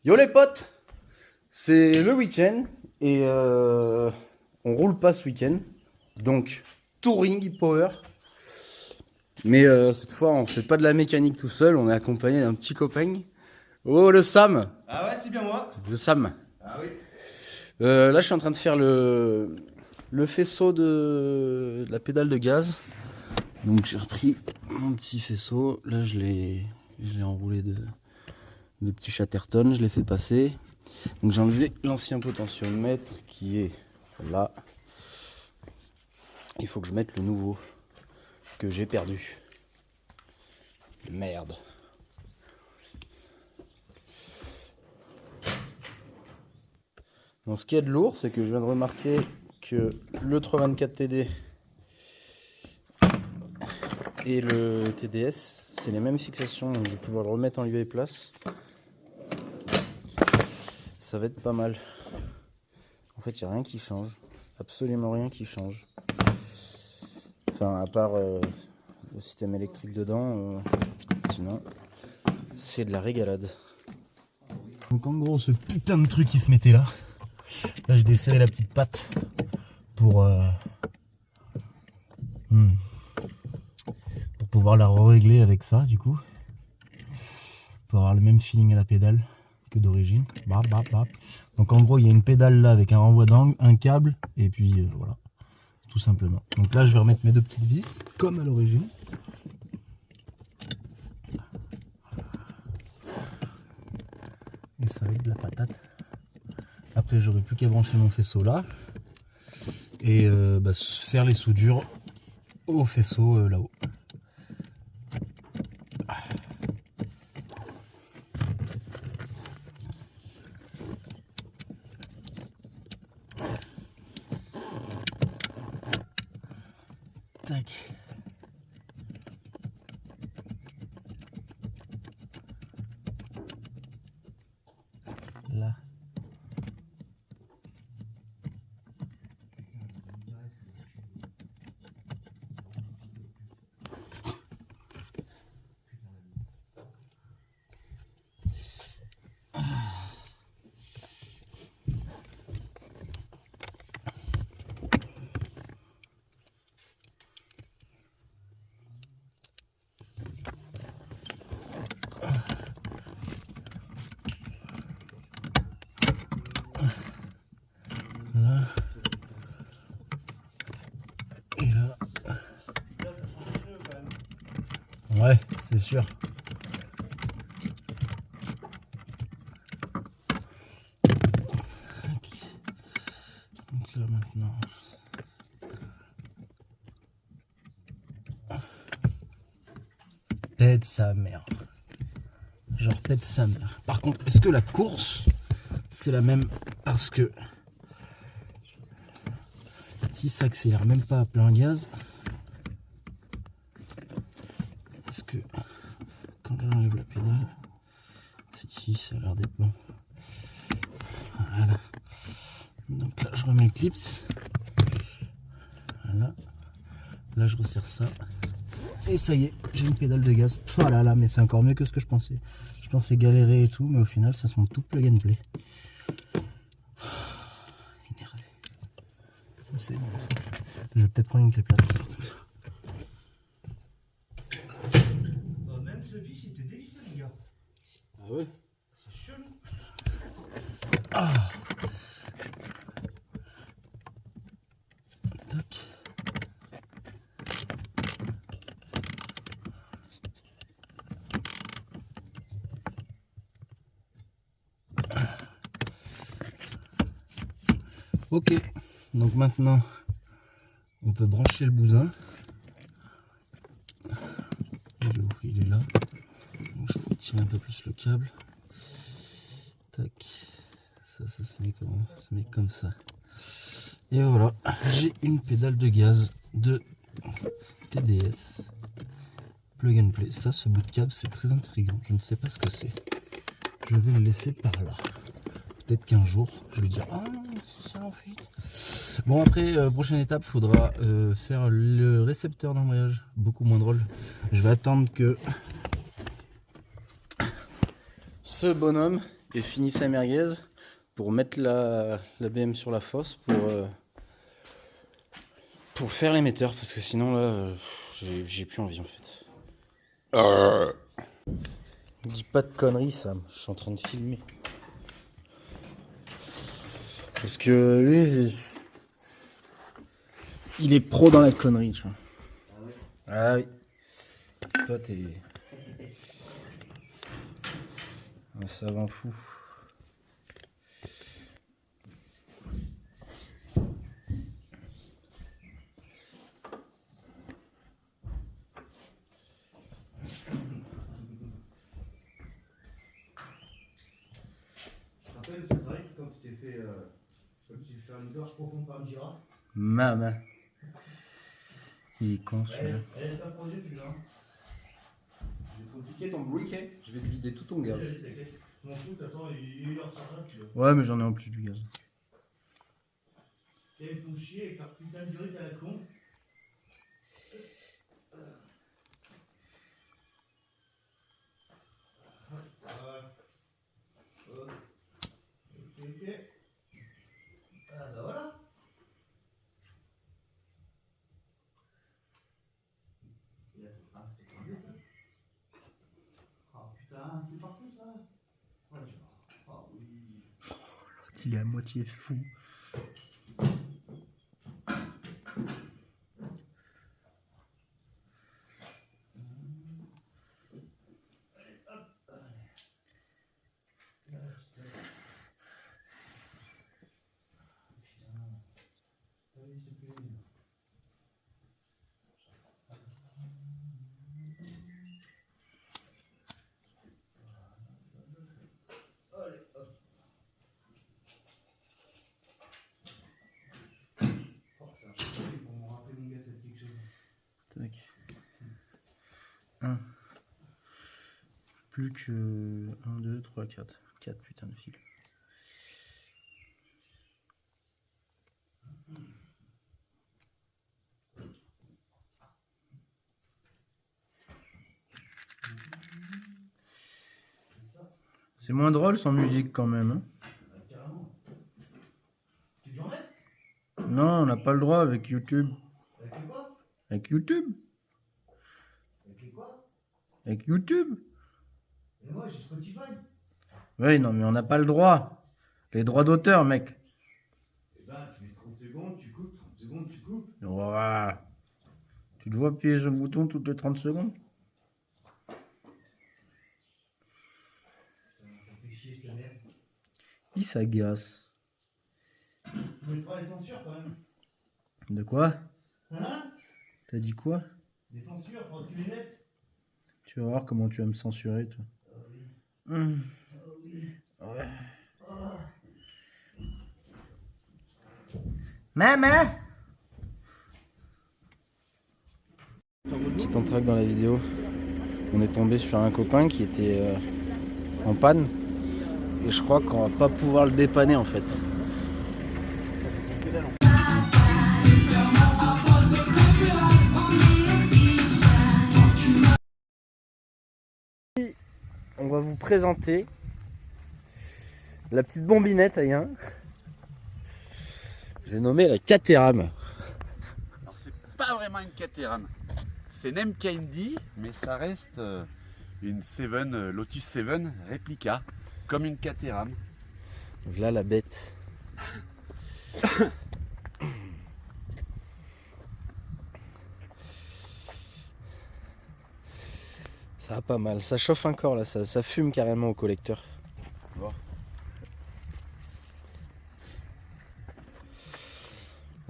Yo les potes, c'est le week-end et on roule pas ce week-end, donc touring power. Mais cette fois on fait pas de la mécanique tout seul, on est accompagné d'un petit copain. Oh le Sam, Ah ouais, c'est bien moi. le Sam. Ah oui. Là je suis en train de faire le faisceau de la pédale de gaz. Donc j'ai repris mon petit faisceau, là je l'ai enroulé de petits Chatterton, je l'ai fait passer. Donc j'ai enlevé l'ancien potentiomètre qui est là. Il faut que je mette le nouveau que j'ai perdu. Merde. Donc ce qui est de lourd, c'est que je viens de remarquer que le 324 TD et le TDS, c'est les mêmes fixations. Donc je vais pouvoir le remettre en lieu et place. Ça va être pas mal. En fait, il n'y a rien qui change. Absolument rien qui change. Enfin, à part le système électrique dedans. Sinon, c'est de la régalade. Donc en gros, ce putain de truc qui se mettait là. Là, je desserrais la petite patte pour pouvoir la régler avec ça, du coup. Pour avoir le même feeling à la pédale que d'origine. Bap, bap, bap. Donc en gros, il y a une pédale là avec un renvoi d'angle, un câble, et puis voilà. Tout simplement. Donc là, je vais remettre mes deux petites vis, comme à l'origine. Et ça va être de la patate. Après, j'aurai plus qu'à brancher mon faisceau là. Et faire les soudures au faisceau là-haut. Tac. Là. Là. Et là. Ouais, c'est sûr. Donc là maintenant. Pète sa mère. Genre pète sa mère. Par contre, est-ce que la course c'est la même? Parce que si ça accélère même pas à plein gaz, est-ce que quand j'enlève la pédale, si ça a l'air d'être bon. Voilà. Donc là je remets le clips. Voilà. Là je resserre ça. Et ça y est, j'ai une pédale de gaz. Oh là là, mais c'est encore mieux que ce que je pensais. Je pensais galérer et tout, mais au final ça se monte tout plug and play. Énervé. Ça c'est bon ça. Je vais peut-être prendre une clé plate par contre. Même ce vis, il était dévissé, les gars. Ah ouais? C'est chelou. Ah. Tac. Ok, donc maintenant on peut brancher le bousin. Il est là. Donc, je vais tirer un peu plus le câble. Tac. Ça se met comment? Ça se met comme ça. Et voilà, j'ai une pédale de gaz de TDS. Plug and play. Ça, ce bout de câble, c'est très intriguant. Je ne sais pas ce que c'est. Je vais le laisser par là. Peut-être qu'un jour, je vais dire ah c'est ça en fait. Bon après, prochaine étape, faudra faire le récepteur d'embrayage. Beaucoup moins drôle. Je vais attendre que ce bonhomme et fini sa merguez pour mettre la BM sur la fosse pour faire l'émetteur parce que sinon là j'ai plus envie en fait. Dis pas de conneries Sam, je suis en train de filmer. Parce que lui il est pro dans la connerie tu vois. Ah oui. Toi t'es un savant fou. Je te rappelle, c'est vrai que quand tu t'es fait. Comme tu fais une gorge profonde par une girafe. Maman. Il est con celui-là. Elle est approbée celui-là. Je vais te piquer ton briquet, je vais te vider tout ton gaz. Je m'en fous, de toute façon, il est ressorti là. Ouais, mais j'en ai en plus du gaz. Et ils font chier avec leur putain de durite à la con. Ok. Ah bah voilà. Et là c'est bien ça. Oh putain, c'est parfait ça. Ouais, oh oui. Il est à moitié fou. Tac. 1. Plus que 1, 2, 3, 4. 4 putain de fils. C'est moins drôle sans musique quand même. Hein. Carrément. Tu veux en mettre? Non, on n'a pas le droit avec YouTube. Avec quoi? Avec YouTube. Avec quoi? Avec YouTube. Et moi j'ai Spotify. Oui, non, mais on n'a pas le droit. Les droits d'auteur, mec. Et ben tu mets 30 secondes, tu coupes, 30 secondes, tu coupes. Ouah. Tu dois appuyer sur le bouton toutes les 30 secondes. Ça fait chier cette merde. Il s'agace. Tu mets pas les censures quand même. De quoi? Hein? T'as dit quoi? Les censures, faut que tu les mettes. Tu vas voir comment tu vas me censurer, toi. Oh oui. Mmh. Oh oui. Ouais. Oh. Maman! Petit entracte dans la vidéo. On est tombé sur un copain qui était en panne. Et je crois qu'on va pas pouvoir le dépanner en fait. On va vous présenter la petite bombinette à Yin. J'ai nommé la Caterham. Alors c'est pas vraiment une Caterham, c'est une MKND, mais ça reste une Lotus 7 réplica, comme une Caterham. Voilà la bête. Ça va pas mal, ça chauffe encore là, ça fume carrément au collecteur. Bon.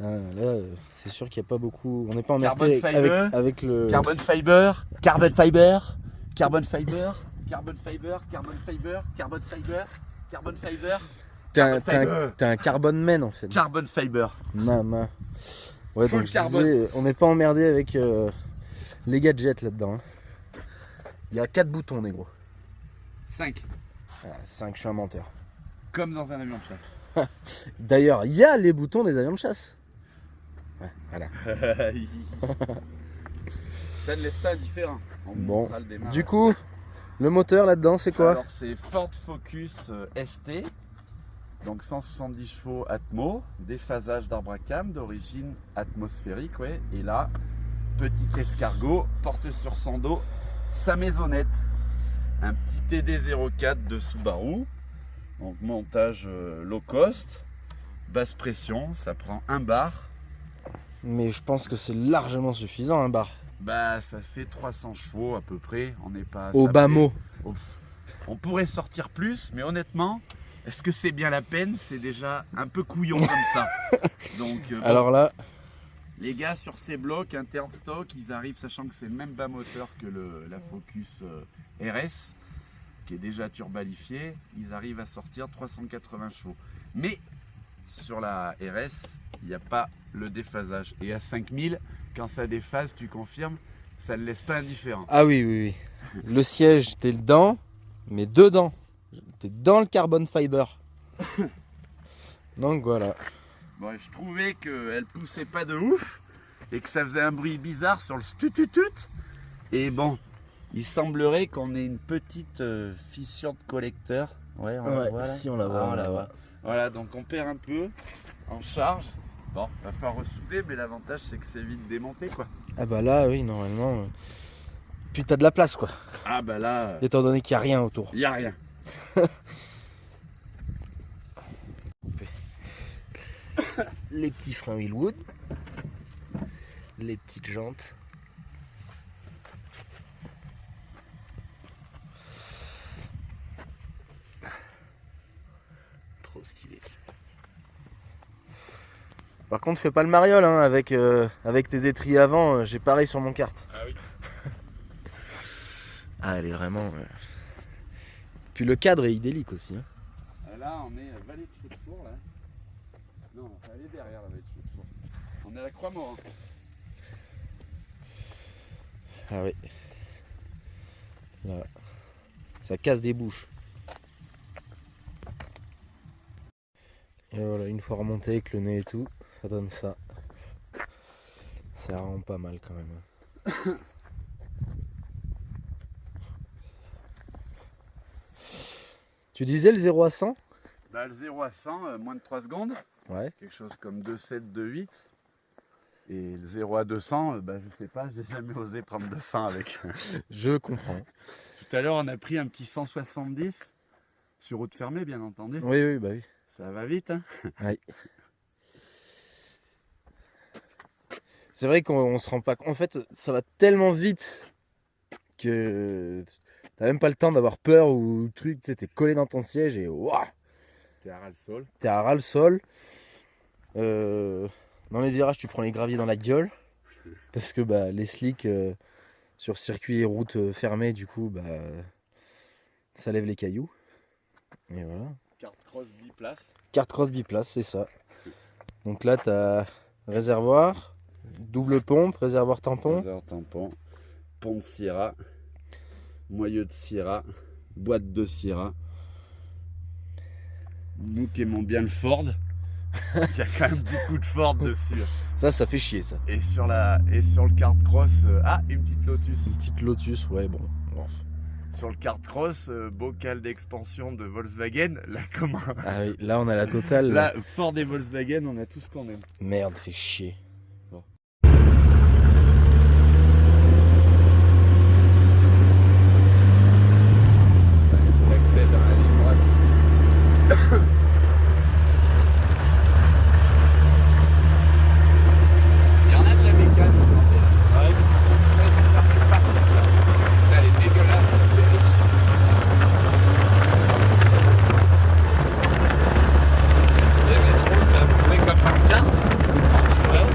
Ah, là, c'est sûr qu'il n'y a pas beaucoup. On n'est pas emmerdé avec le. Carbon fiber, carbon fiber, carbon fiber, carbon fiber, carbon fiber, carbon fiber, carbon fiber. T'es un carbon man en fait. Carbon fiber. Maman. Ouais, Full donc je carbone. disais, on n'est pas emmerdé avec les gadgets là-dedans. Hein. Il y a 4 boutons, négro. 5. 5, je suis un menteur. Comme dans un avion de chasse. D'ailleurs, il y a les boutons des avions de chasse. Ouais, voilà. Ça ne laisse pas indifférent. On Bon, montrera le démarrage. du coup, Le moteur là-dedans, c'est quoi? Alors c'est Ford Focus ST, donc 170 chevaux Atmo, déphasage d'arbre à cam d'origine atmosphérique, ouais. Et là, petit escargot, porte sur son dos, sa maisonnette. Un petit TD04 de Subaru, donc montage low cost, basse pression, ça prend 1 bar. Mais je pense que c'est largement suffisant, un bar. Bah ça fait 300 chevaux à peu près, on n'est pas... Au bas mot. On pourrait sortir plus, mais honnêtement, est-ce que c'est bien la peine? C'est déjà un peu couillon comme ça. Donc, bon, Alors là, les gars sur ces blocs Interstock, ils arrivent, sachant que c'est le même bas moteur que la Focus RS, qui est déjà turbalifié, ils arrivent à sortir 380 chevaux. Mais sur la RS, il n'y a pas le déphasage. Et à 5000, quand ça déphase, tu confirmes, ça ne laisse pas indifférent. ah oui, oui, oui. Le siège, t'es dedans, mais dedans. T'es dans le carbon fiber. Donc voilà. Bon, je trouvais qu'elle poussait pas de ouf et que ça faisait un bruit bizarre sur le stututut. Et bon, il semblerait qu'on ait une petite fissure de collecteur. Ouais, on la voit là. si on la voit, Ah, on la voit. Voilà, donc on perd un peu en charge. Bon, va falloir ressouder, mais l'avantage c'est que c'est vite démonté quoi. Ah bah là, oui, normalement. Puis t'as de la place, quoi. Ah bah là, Étant donné qu'il n'y a rien autour. il n'y a rien. Les petits freins Willwood. Les petites jantes. Trop stylé. Par contre, fais pas le mariole hein, avec tes étriers avant. J'ai pareil sur mon kart. Ah oui. Ah, elle est vraiment. Puis le cadre est idyllique aussi. Hein. Là, on est à Vallée de Chaux-de-Four là. Non, elle est derrière la Vallée de Chaux-de-Four. On est à la Croix-Mort. Hein. Ah oui. Là. Ça casse des bouches. Et voilà, une fois remonté avec le nez et tout, ça donne ça. C'est vraiment pas mal quand même. Tu disais le 0 à 100? Bah, le 0 à 100, moins de 3 secondes. Ouais. Quelque chose comme 2,7, 2,8. Et le 0 à 200, bah, je sais pas, j'ai jamais osé prendre 200 avec. Je comprends. Tout à l'heure, on a pris un petit 170 sur route fermée, bien entendu. Oui, oui, bah oui. Ça va vite, hein. Ouais. C'est vrai qu'on se rend pas compte. En fait, ça va tellement vite que t'as même pas le temps d'avoir peur ou truc. Tu sais, t'es collé dans ton siège et waouh, T'es à ras-le-sol. t'es à ras le sol. Dans les virages, tu prends les graviers dans la gueule parce que bah, les slicks sur circuit et route fermée, du coup, bah, ça lève les cailloux. Et voilà. Carte cross biplace. Carte cross biplace, c'est ça. Donc là, t'as réservoir, double pompe, réservoir tampon. Réservoir tampon. Pont de Sierra. Moyeu de Sierra. Boîte de Sierra. Nous qui aimons bien le Ford. Il y a quand même beaucoup de Ford dessus. Ça fait chier ça. Et sur le kart cross, une petite Lotus. Une petite Lotus, ouais, bon. Sur le kart cross, bocal d'expansion de Volkswagen, là comment? Ah oui, là on a la totale. Là, Ford et Volkswagen, on a tout ce qu'on aime. Merde, fait chier. Bon. On accède à la ligne droite. Il y en a de la mécanique aujourd'hui. Ouais. Ça fait pas. Là, elle est dégueulasse, ça fait riche. Les métros, c'est à peu près comme une carte. Ouais.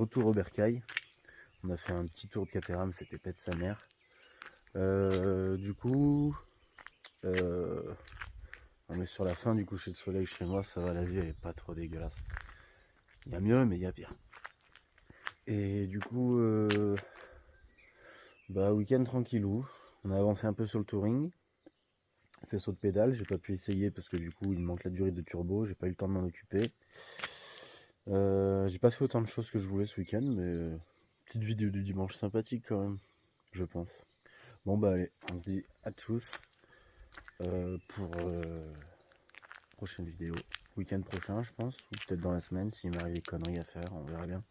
retour au bercail. On a fait un petit tour de Caterham, c'était pète sa mère. Du coup, on est sur la fin du coucher de soleil chez moi, ça va, la vue elle est pas trop dégueulasse. Il y a mieux, mais il y a pire. Et du coup, week-end tranquillou. On a avancé un peu sur le touring. Fait saut de pédale, j'ai pas pu essayer parce que du coup il me manque la durée de turbo, j'ai pas eu le temps de m'en occuper. J'ai pas fait autant de choses que je voulais ce week-end, mais petite vidéo du dimanche sympathique quand même, je pense. Bon bah allez, on se dit à tchuss pour prochaine vidéo, week-end prochain je pense, ou peut-être dans la semaine s'il m'arrive des conneries à faire, on verra bien.